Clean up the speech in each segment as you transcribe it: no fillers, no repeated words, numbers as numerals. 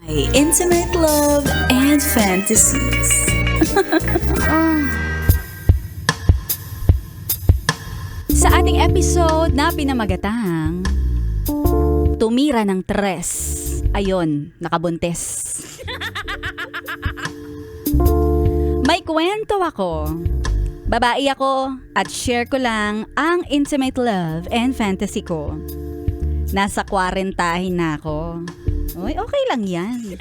Intimate love and fantasies. Sa ating episode na pinamagatang Tumira ng Tres. Ayon, nakabuntis. May kwento ako. Babae ako at share ko lang ang intimate love and fantasy ko. Nasa 40 na ako. Uy, okay lang yan.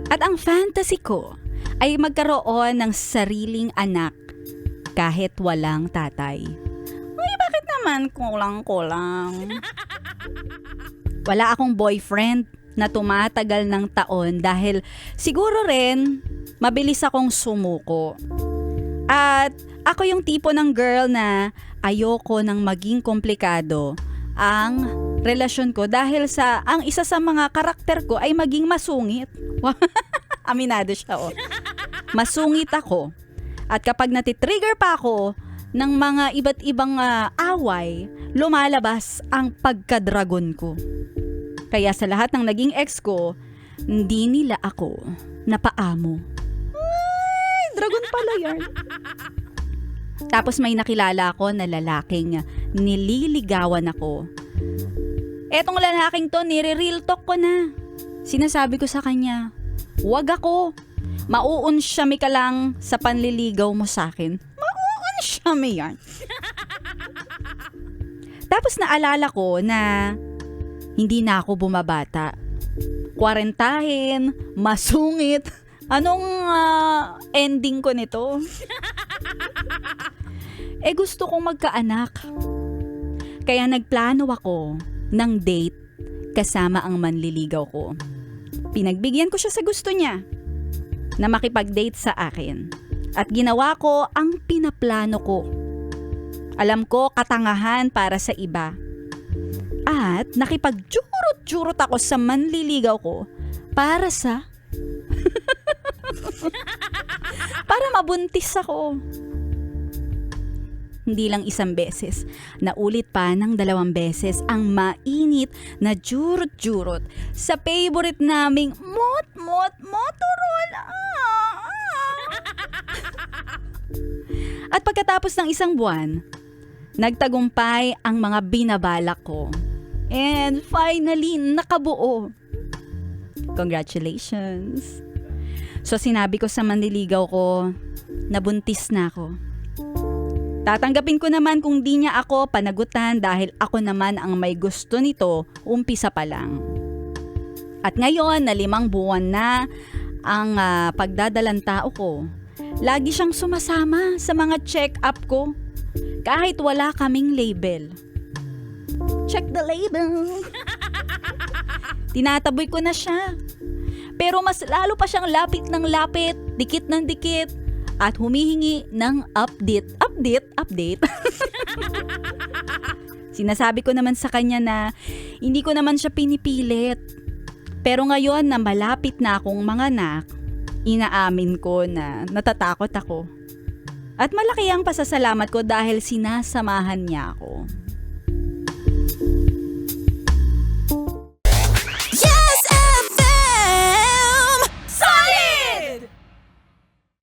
At ang fantasy ko ay magkaroon ng sariling anak kahit walang tatay. Uy, bakit naman kulang-kulang? Wala akong boyfriend na tumatagal ng taon dahil siguro rin mabilis akong sumuko. At ako yung tipo ng girl na ayoko nang maging komplikado ang relasyon ko dahil ang isa sa mga karakter ko ay maging masungit. Aminado siya, oh. Masungit ako. At kapag natitrigger pa ako ng mga iba't ibang away, lumalabas ang pagka-dragon ko. Kaya sa lahat ng naging ex ko, hindi nila ako napaamo. Ay, dragon pala yan. Tapos may nakilala ako na lalaking nililigawan ako. Etong lalaking to, nire-real talk ko na. Sinasabi ko sa kanya, wag ako. Mauunsyami ka lang sa panliligaw mo sa akin. Mauunsyami yan. Tapos naalala ko na hindi na ako bumabata. 40, masungit. Anong ending ko nito? Gusto kong magkaanak. Kaya nagplano ako ng date kasama ang manliligaw ko. Pinagbigyan ko siya sa gusto niya na makipag-date sa akin. At ginawa ko ang pinaplano ko. Alam ko katangahan para sa iba. At nakipag-jurot-jurot ako sa manliligaw ko para para mabuntis ako. Hindi lang isang beses, naulit pa ng 2 beses ang mainit na jurot-jurot sa favorite naming Motorola. At pagkatapos ng 1 buwan, nagtagumpay ang mga binabalak ko. And finally, nakabuo. Congratulations. So sinabi ko sa manliligaw ko, nabuntis na ako. Tatanggapin ko naman kung di niya ako panagutan dahil ako naman ang may gusto nito umpisa pa lang. At ngayon na 5 buwan na ang pagdadalang tao ko, lagi siyang sumasama sa mga check-up ko kahit wala kaming label. Check the label. Tinataboy ko na siya. Pero mas lalo pa siyang lapit ng lapit, dikit ng dikit, at humihingi ng update. Sinasabi ko naman sa kanya na hindi ko naman siya pinipilit. Pero ngayon na malapit na akong manganak, inaamin ko na natatakot ako. At malaki ang pasasalamat ko dahil sinasamahan niya ako.